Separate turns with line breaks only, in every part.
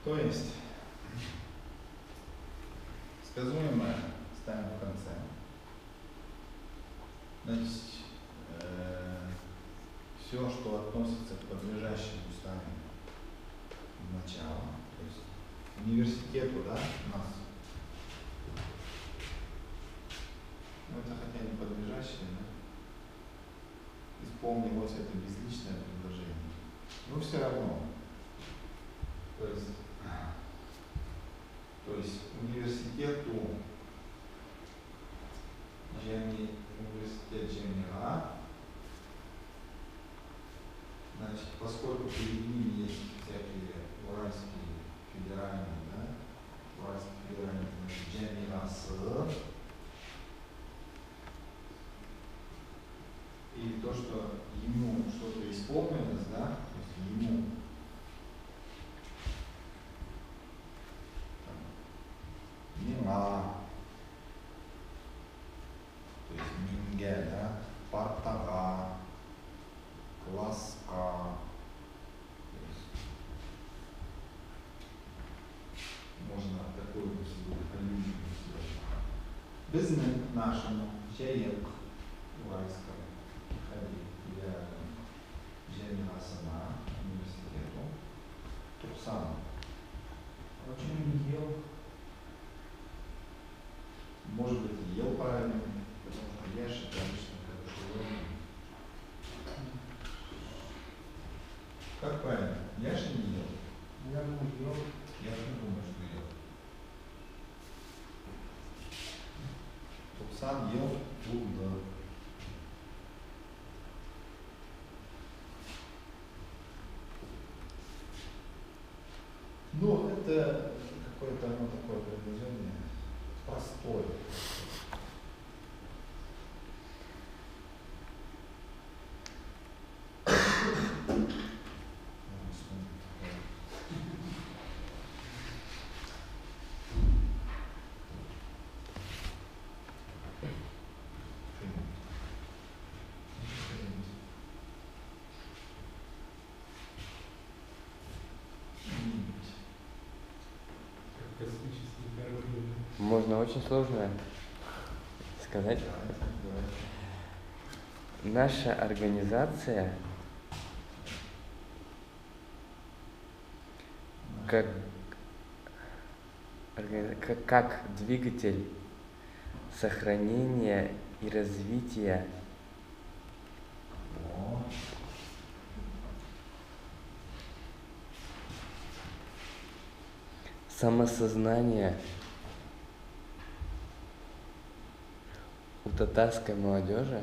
То есть сказуемое ставим в конце. Значит, все, что относится к подлежащему, ставим в начало. То есть университету, да, у нас. Ну, это хотя не подлежащее, да? Исполнилось это безличное предложение. Но все равно. То есть университет Джемила, значит, поскольку перед ними есть всякие уральские федеральные, да, уральские федеральные, значит, Джемила С. И то, что ему что-то исполнилось, да, то есть ему Мила, то есть Минге, да, Партага, Класска, то есть можно такую аллюзию сделать. Безны нашему Чаек уральскому федеральному Джемила Сана университету Турсан.
Почему не ел?
Может быть, и ел правильно, потому что ешь это обычно как-то. Как правильно? Ешь или не ел?
Я думаю, ел.
Я не думаю, что ел. Тупсан ел туда. Ну, это какое-то оно такое предложение простое.
Можно очень сложно сказать. Наша организация как двигатель сохранения и развития самосознания у татарской молодежи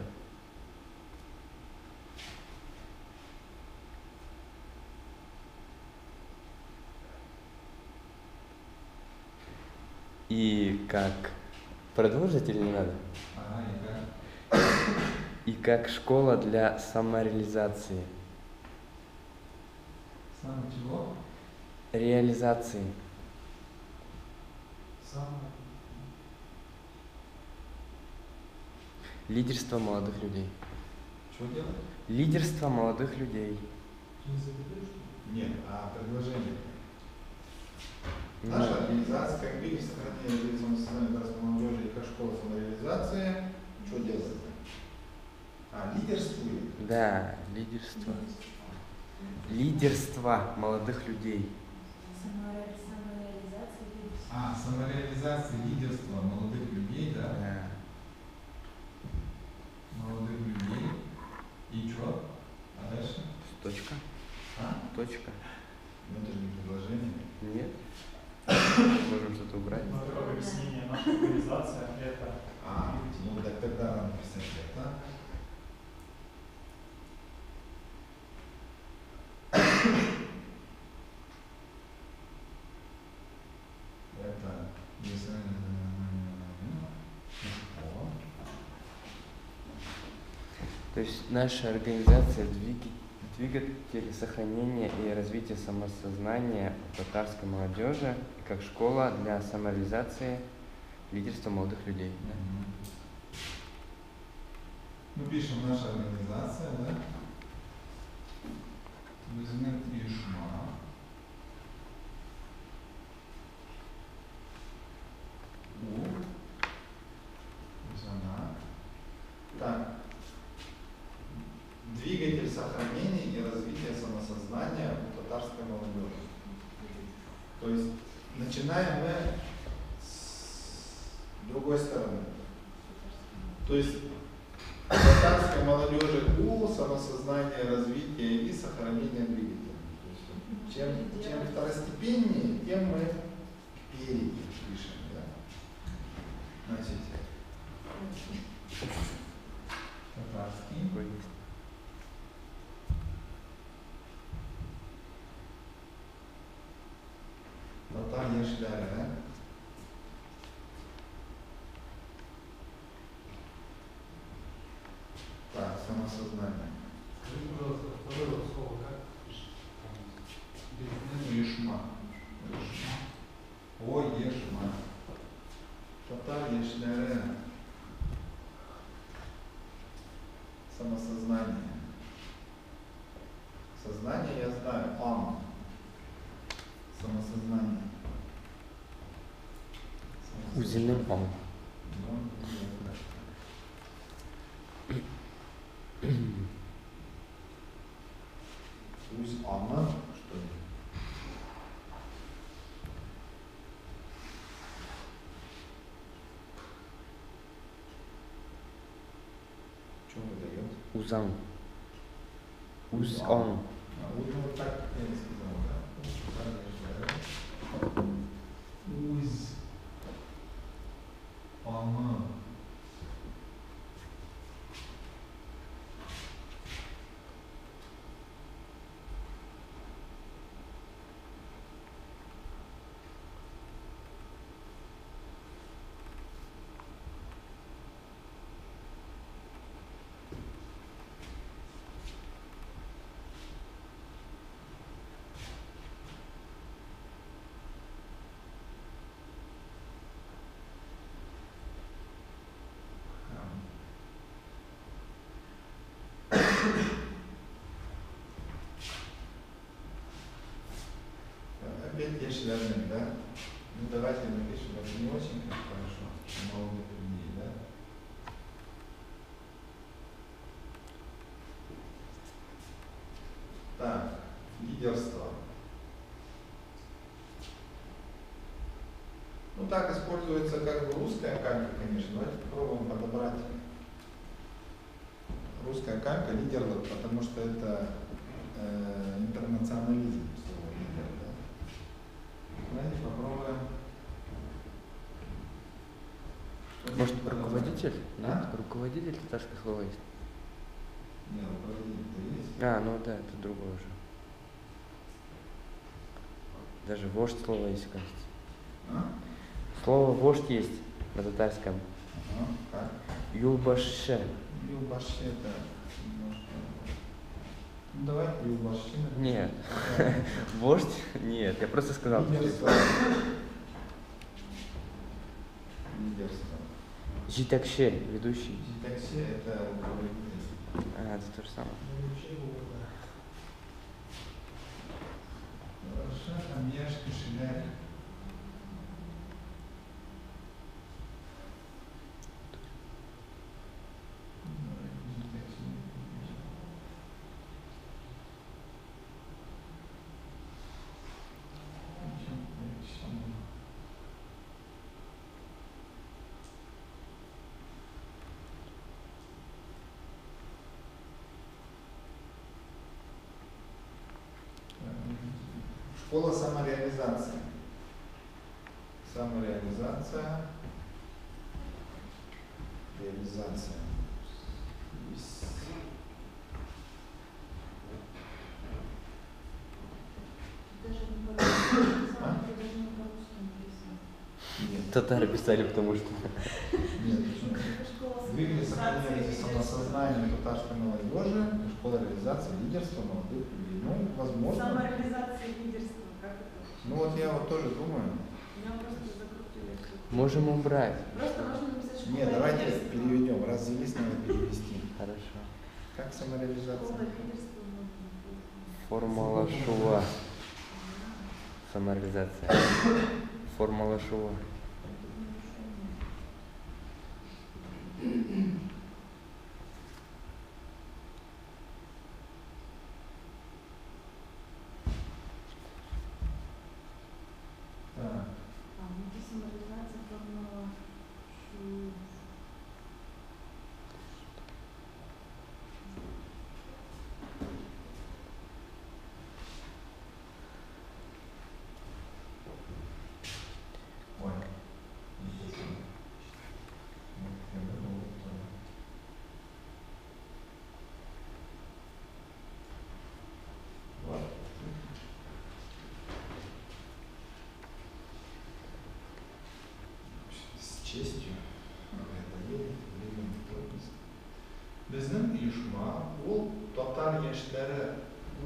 и как продолжить или не надо? И как школа для самореализации.
Чего?
Реализации. Лидерство молодых людей.
Что делать?
Лидерство молодых людей.
Нет, предложение. Наша организация, как видите, сохранение лидерства молодежи и как школа самореализации. Что делает? Лидерствует?
Да, лидерство. Лидерство молодых людей.
Самореализация, лидерство молодых людей, да?
Да.
Молодых людей. И что? А дальше?
Точка. Точка.
Ну это же не предложение.
Нет. Можем что-то убрать.
Объяснение. Наша организация это.
Ну так тогда надо писать это. Это
То есть наша организация двигатель сохранения и развития самосознания татарской молодежи как школа для самореализации лидерства молодых людей.
Ну пишем наша организация, да? Возьмем Ишма. Начинаем мы с другой стороны. То есть в татарской молодежи самосознание, развитие и сохранение двигателя. То есть, чем второстепеннее, тем мы впереди пишем. Да? Значит, татарский.
Такой есть.
Татар яшьләре, да? Так, самосознание.
Скажи, пожалуйста, второе слово как пишется?
Ешма. О, ешма. Татар яшьләре. Самосознание. Сознание я знаю. Ам. Самосознание.
Узельный он.
Уз ама, что ли? Что он выдает?
Узан.
Уз-ам.
Уз-он.
Вот так я и сказал, да? Уз ама. Опять яшьләрнең, да? Ну давайте напишем, это не очень хорошо. Молодых людей, да? Так, лидерство. Ну так используется как бы русская калька, конечно. Давайте попробуем подобрать русская калька лидер, потому что это интернационализм слова лидер, да? Давайте попробуем.
Может, руководитель?
А?
Нет? Руководитель татарское слово есть.
Нет, руководитель-то есть.
А, ну да, это другое уже. Даже вождь слово есть, кажется.
А?
Слово вождь есть на татарском.
Ага, как?
Юлбаше.
Юлбаши это немножко... Ну давайте Юлбаши.
Нет. Вождь? Нет, я просто сказал.
Лидерство. Лидерство.
Житакше, ведущий.
Такси это руководитель.
А, это то же самое.
Хорошо, там ешь, кошелек. Школа самореализации. Самореализация. Реализация.
Даже не по-русски.
А?
Ты даже не по-русски написано.
Нет.
Татары писали, потому что...
Нет, почему?
Школа
Двигались
самореализации,
сохраняется самосознание татарской молодежи, школа реализации лидерства молодых людей. Ну, возможно.
Самореализация и лидерство. Как это?
Ну вот я вот тоже думаю.
Меня просто закрутили.
Можем убрать.
Просто можно написать школа
Нет, давайте
лидерства.
переведем. Раз взялись, надо перевести.
Хорошо.
Как самореализация?
Школа лидерства можно написать.
Формула Шува. Самореализация. Формула Шува.
Так.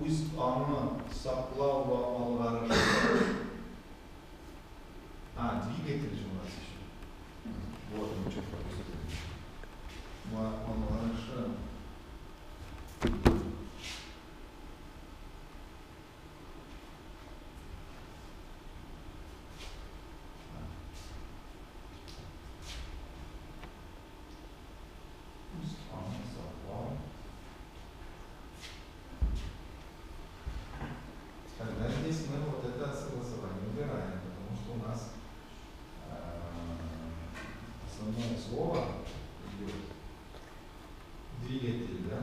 Üst anı sakla ve algarış. Двигатель же у нас еще. Вот он что происходит. Алгарыш. Тогда здесь мы вот это согласование убираем, потому что у нас основное слово идет двигатель, да?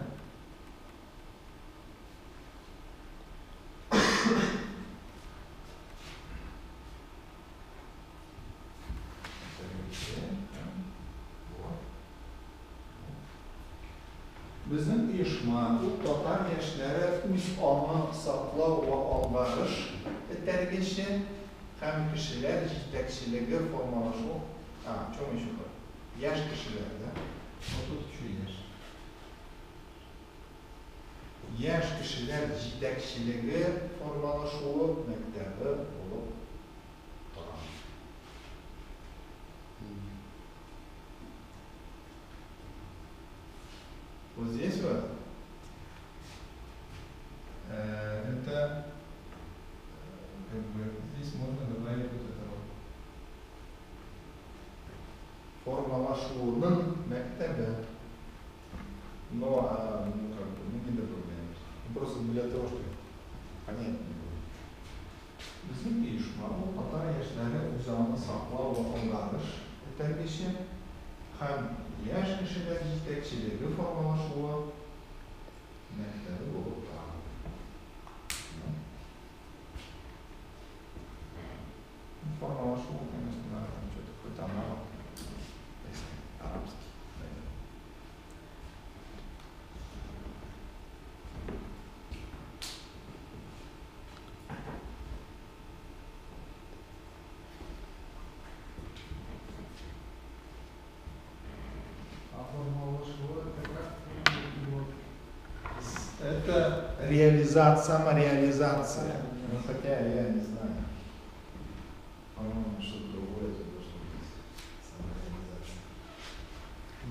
Bizim ишма, bu татар яшьләре үз аңы саклау ва алгарыш этәргече һәм кешеләр җитәкчелеге формалашу. Чем еще? Яшь кешеләр, да? Вот тут еще яшь. Яшь кешеләр җитәкчелеге формалашуы мәктәбе булып тора. Вот здесь вот это как бы здесь можно добавить вот это вот. Формалашуының мәктәбе. Но как бы мы не добавляем. Просто для того, чтобы понятно было. Bizim ишма, bu татар яшьләре үз аңы саклау ва алгарыш этәргече һәм яшь кешеләр җитәкчелеге формалашуы мәктәбе булып тора. Формалашуы, конечно, там что-то какой-то аналог, если арабский. Это реализация, самореализация. Ну, хотя я не знаю. По-моему, что-то другое должно быть. Самореализация.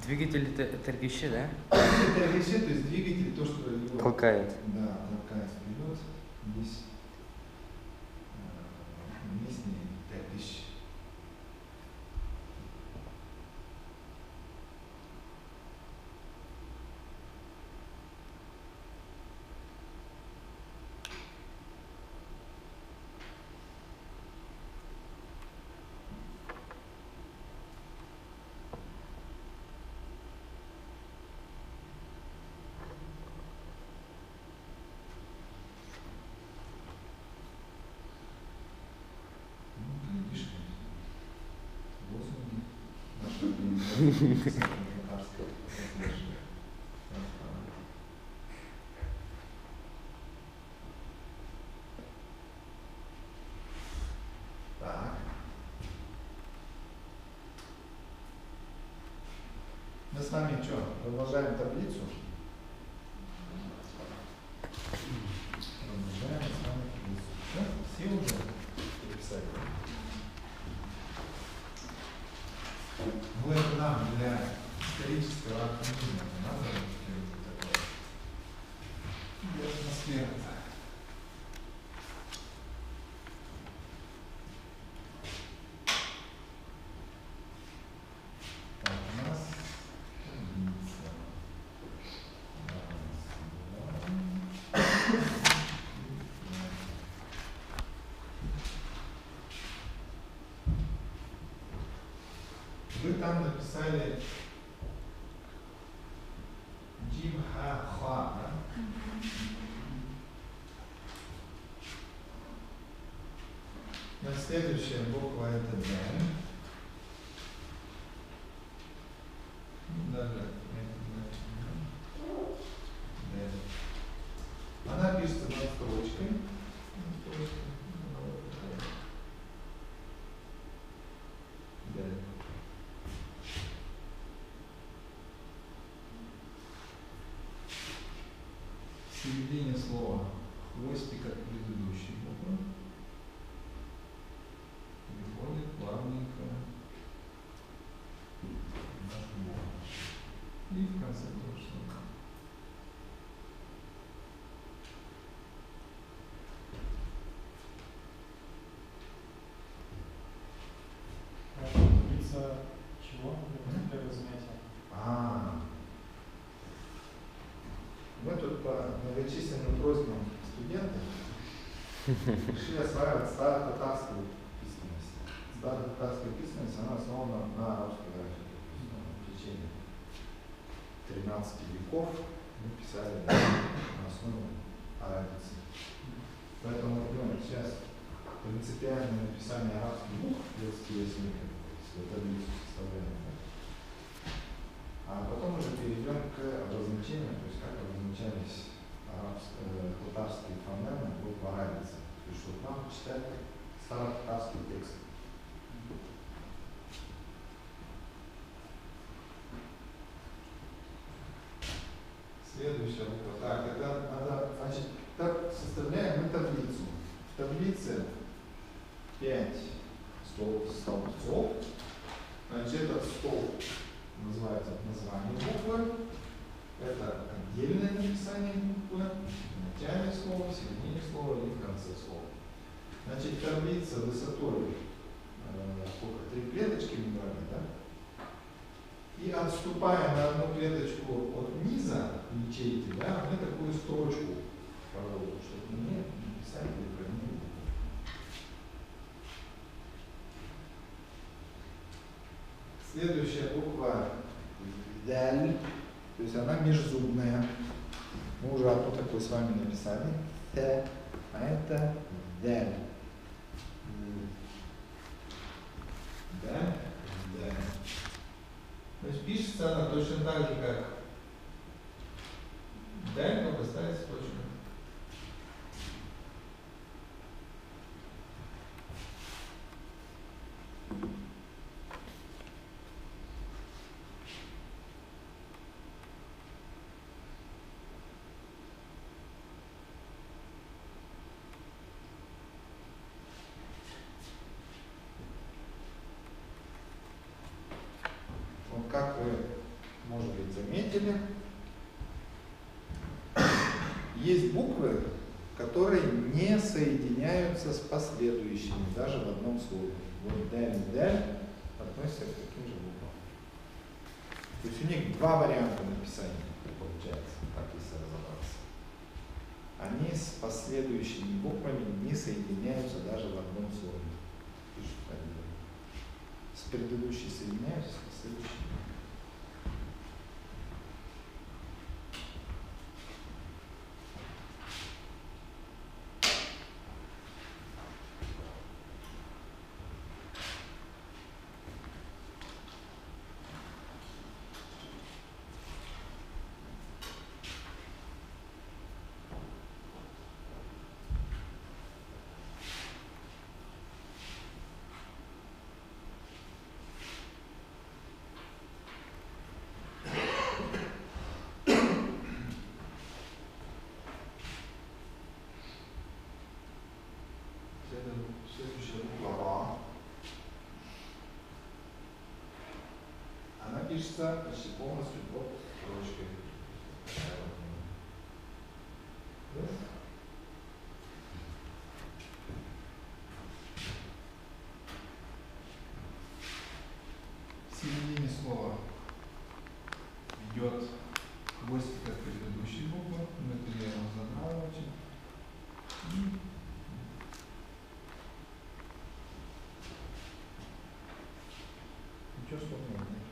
Двигатель это РГЩ, да?
Это РГЩ, то есть двигатель, то, что его...
Толкает.
Да, толкает вперед. Здесь местные РГЩ. Так. Мы с вами что, продолжаем таблицу? Продолжаем с вами таблицу. Все уже записали? Ну, это нам для исторического архивного надо такое. Для атмосферы. Так, у нас единица. Вы там написали Джимха-ха, да? Но следующая буква это Д. Даже Д. Она пишется над строчкой. Д. В середине слова хвостик от предыдущей буквы. Переходит плавненько в нашу букву. И в конце то же самое.
Таблица чего? Первое занятие.
Мы тут по многочисленным просьбам студентов решили осваивать старо-татарскую письменность. Старо-татарская письменность, она основана на арабской графике. В течение 13 веков мы писали на основе арабицы. Поэтому сейчас принципиальное написание арабских букв, если таблицу составляем, да? А потом уже перейдем к обозначению, то есть как обозначались татарские фонемы в арабице. То есть чтобы нам читать старо-татарский текст. Следующая буква. Так, это надо, значит, так составляем мы таблицу. В таблице 5 столбцов. Значит, этот столб называется название буквы. Это отдельное написание буквы, в начале слова, в середине слова и в конце слова. Значит, таблица высотой сколько? 3 клеточки мы брали, да? И отступая на одну клеточку от низа ячейки, да, мы такую строчку проводим, чтобы не написать неправильную букву. Следующая буква даль, то есть она межзубная. Мы уже одну такую с вами написали. Т, а это даль. Даль, даль. То есть пишется она точно так же, как даль, но поставится точно. Вот как вы, может быть, заметили, есть буквы, которые не соединяются с последующими, даже в одном слове. Вот даль относится к таким же буквам. То есть у них два варианта написания получается, так если разобраться. Они с последующими буквами не соединяются даже в одном слове. Пишут отдельно. С предыдущей соединяются, с последующей. Следующая буква Ра. Она пишется почти полностью под строчкой. В середине слова идет хвостик от предыдущей буквы. Внутри я его забрал очень. Ничего сложного нет.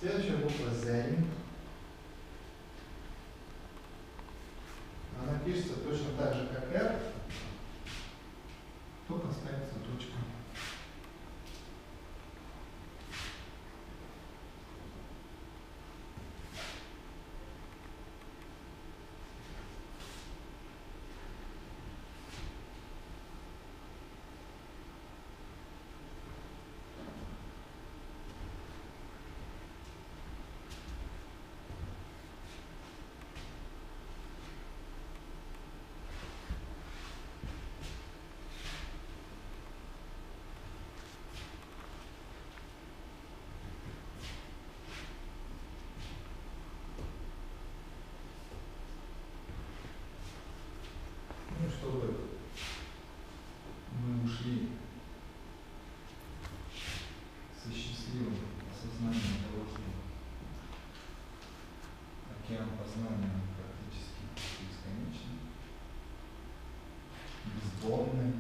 Следующая буква Зень. Она пишется точно так же, как R, то поставится точка. Ну, чтобы мы ушли со счастливым осознанием того, что океан познания практически бесконечный, бездонный.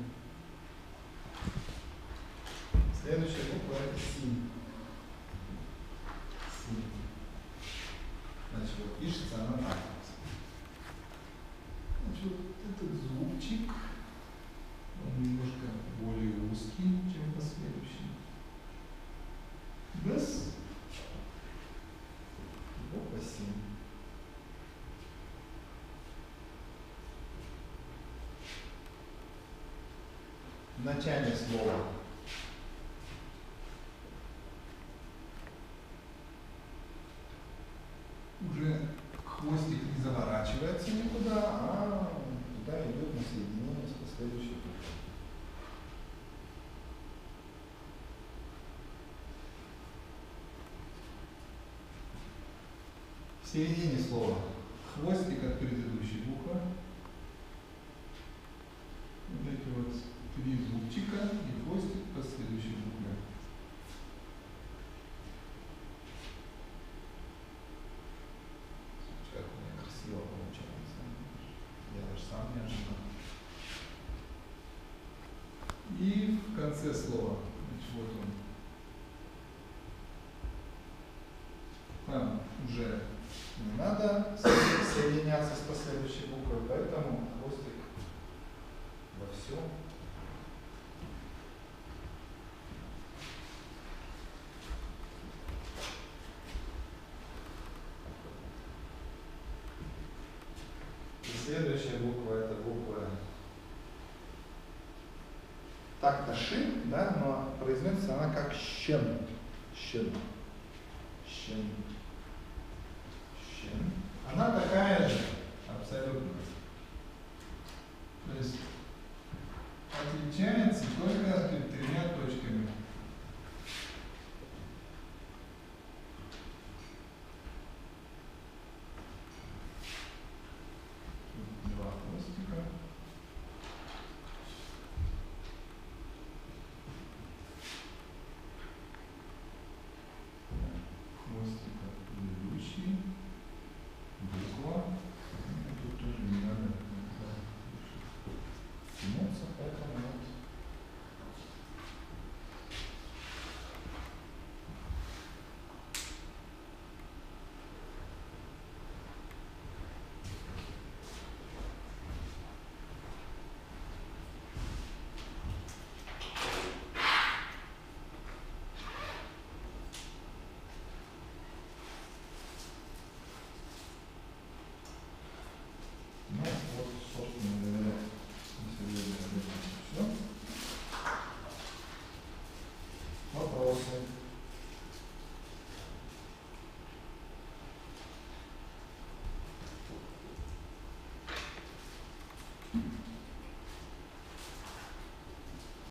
Следующая буква это Си. Си. Значит, вот пишется она так. Значит, вот этот звукчик, он немножко более узкий, чем последующий. Без буква Си. В начале слова уже хвостик не заворачивается никуда, а туда идет на соединение с последующей буквой. В середине слова хвостик от предыдущей буквы. Вот эти вот три зубчика и хвостик к последующей букве. Как у меня красиво получается. Я даже сам не ожидал. И в конце слова, значит, вот он. Там уже не надо соединяться с последующей буквой, поэтому хвостик во всем. И следующая буква это буква так-то шин, да, но произносится она как щен. Щен. Щен. Щен. Она такая же, абсолютно. То есть отличается только тремя точками